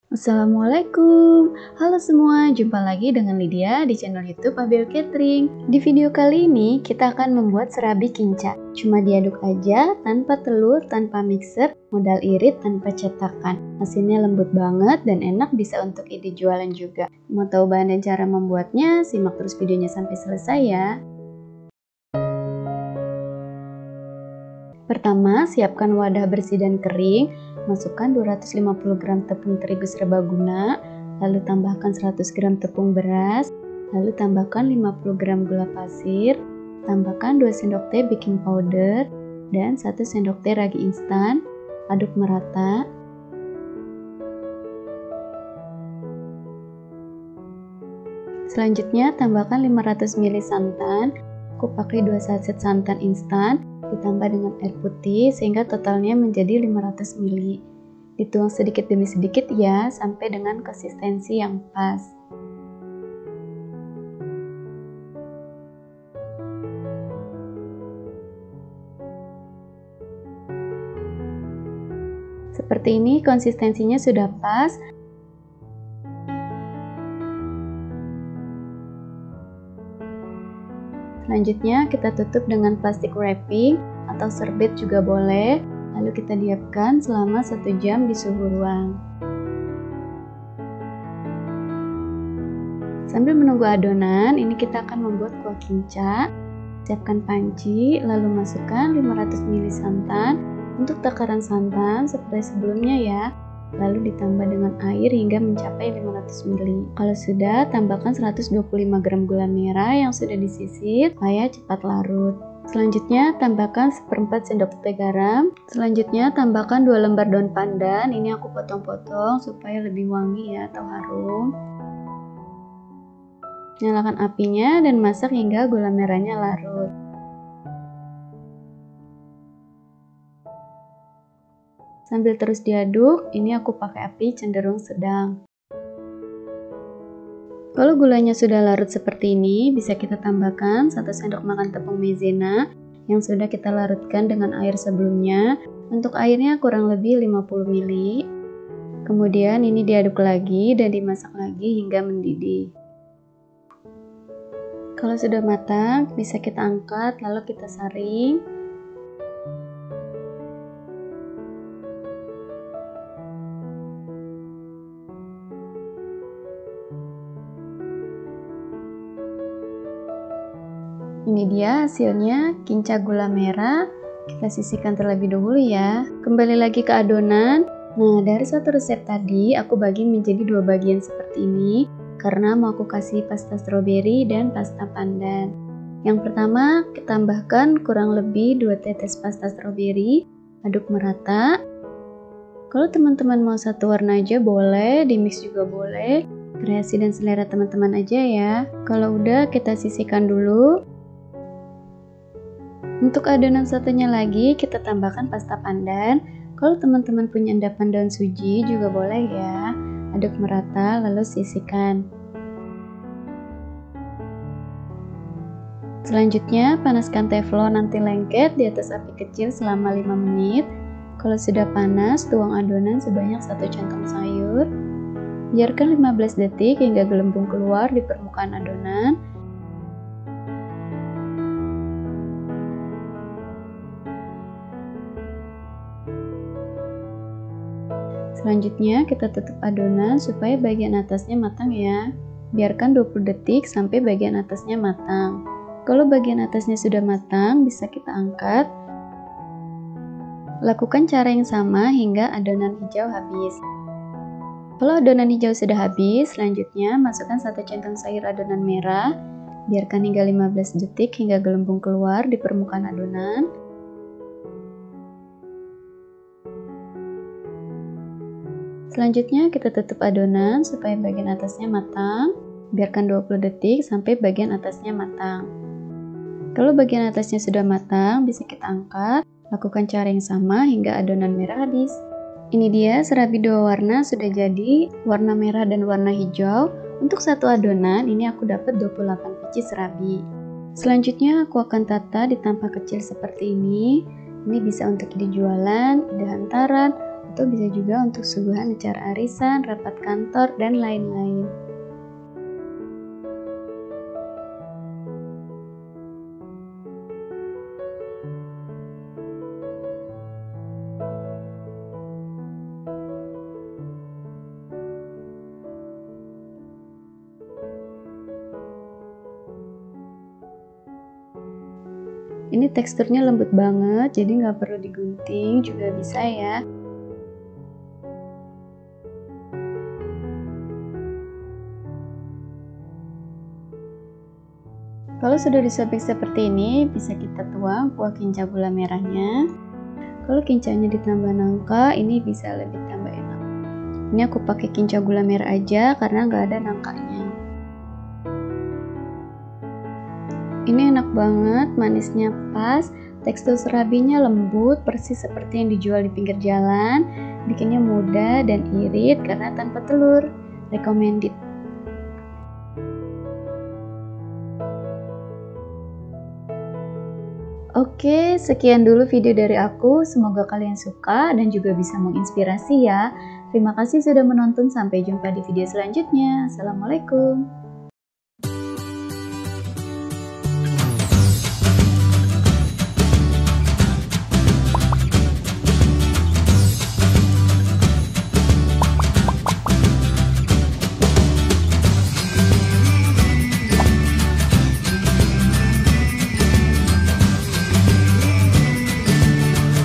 Assalamualaikum, halo semua, jumpa lagi dengan Lydia di channel YouTube Abiel Catering. Di video kali ini kita akan membuat serabi kinca. Cuma diaduk aja, tanpa telur, tanpa mixer, modal irit, tanpa cetakan. Hasilnya lembut banget dan enak, bisa untuk ide jualan juga. Mau tahu bahan dan cara membuatnya? Simak terus videonya sampai selesai ya. Pertama, siapkan wadah bersih dan kering. Masukkan 250 gram tepung terigu serbaguna, lalu tambahkan 100 gram tepung beras, lalu tambahkan 50 gram gula pasir, tambahkan 2 sendok teh baking powder, dan 1 sendok teh ragi instan. Aduk merata. Selanjutnya, tambahkan 500 ml santan. Aku pakai 2 saset santan instan, ditambah dengan air putih sehingga totalnya menjadi 500 ml. Dituang sedikit demi sedikit ya, sampai dengan konsistensi yang pas. Seperti ini konsistensinya sudah pas. Selanjutnya kita tutup dengan plastik wrapping atau serbet juga boleh, lalu kita diamkan selama 1 jam di suhu ruang. Sambil menunggu adonan, ini kita akan membuat kuah kinca. Siapkan panci, lalu masukkan 500 ml santan. Untuk takaran santan seperti sebelumnya ya, lalu ditambah dengan air hingga mencapai 500 ml. Kalau sudah, tambahkan 125 gram gula merah yang sudah disisir supaya cepat larut. Selanjutnya, tambahkan 1/4 sendok teh garam. Selanjutnya, tambahkan 2 lembar daun pandan. Ini aku potong-potong supaya lebih wangi ya atau harum. Nyalakan apinya dan masak hingga gula merahnya larut. Sambil terus diaduk, ini aku pakai api cenderung sedang. Kalau gulanya sudah larut seperti ini, bisa kita tambahkan 1 sendok makan tepung maizena yang sudah kita larutkan dengan air sebelumnya. Untuk airnya kurang lebih 50 ml. Kemudian ini diaduk lagi dan dimasak lagi hingga mendidih. Kalau sudah matang, bisa kita angkat lalu kita saring. Ini dia hasilnya, kinca gula merah. Kita sisihkan terlebih dahulu ya. Kembali lagi ke adonan. Nah, dari satu resep tadi aku bagi menjadi 2 bagian seperti ini karena mau aku kasih pasta stroberi dan pasta pandan. Yang pertama, kita tambahkan kurang lebih 2 tetes pasta stroberi. Aduk merata. Kalau teman-teman mau satu warna aja boleh, dimix juga boleh. Kreasi dan selera teman-teman aja ya. Kalau udah, kita sisihkan dulu. Untuk adonan satunya lagi, kita tambahkan pasta pandan. Kalau teman-teman punya endapan daun suji juga boleh ya. Aduk merata lalu sisihkan. Selanjutnya, panaskan teflon anti lengket di atas api kecil selama 5 menit. Kalau sudah panas, tuang adonan sebanyak 1 centong sayur. Biarkan 15 detik hingga gelembung keluar di permukaan adonan. Selanjutnya kita tutup adonan supaya bagian atasnya matang ya. Biarkan 20 detik sampai bagian atasnya matang. Kalau bagian atasnya sudah matang, bisa kita angkat. Lakukan cara yang sama hingga adonan hijau habis. Kalau adonan hijau sudah habis, selanjutnya masukkan 1 centong sayur adonan merah. Biarkan hingga 15 detik hingga gelembung keluar di permukaan adonan. Selanjutnya kita tutup adonan supaya bagian atasnya matang. Biarkan 20 detik sampai bagian atasnya matang. Kalau bagian atasnya sudah matang, bisa kita angkat. Lakukan cara yang sama hingga adonan merah habis. Ini dia serabi 2 warna sudah jadi, warna merah dan warna hijau. Untuk satu adonan, ini aku dapat 28 biji serabi. Selanjutnya aku akan tata di tampah kecil seperti ini. Ini bisa untuk ide jualan, ide hantaran, atau bisa juga untuk suguhan acara arisan, rapat kantor, dan lain-lain. Ini teksturnya lembut banget, jadi nggak perlu digunting juga bisa ya. Kalau sudah disobek seperti ini, bisa kita tuang kuah kinca gula merahnya. Kalau kincanya ditambah nangka, ini bisa lebih tambah enak. Ini aku pakai kinca gula merah aja karena nggak ada nangkanya. Ini enak banget, manisnya pas, tekstur serabinya lembut, persis seperti yang dijual di pinggir jalan, bikinnya mudah dan irit karena tanpa telur. Recommended. Oke, sekian dulu video dari aku. Semoga kalian suka dan juga bisa menginspirasi ya. Terima kasih sudah menonton, sampai jumpa di video selanjutnya. Assalamualaikum.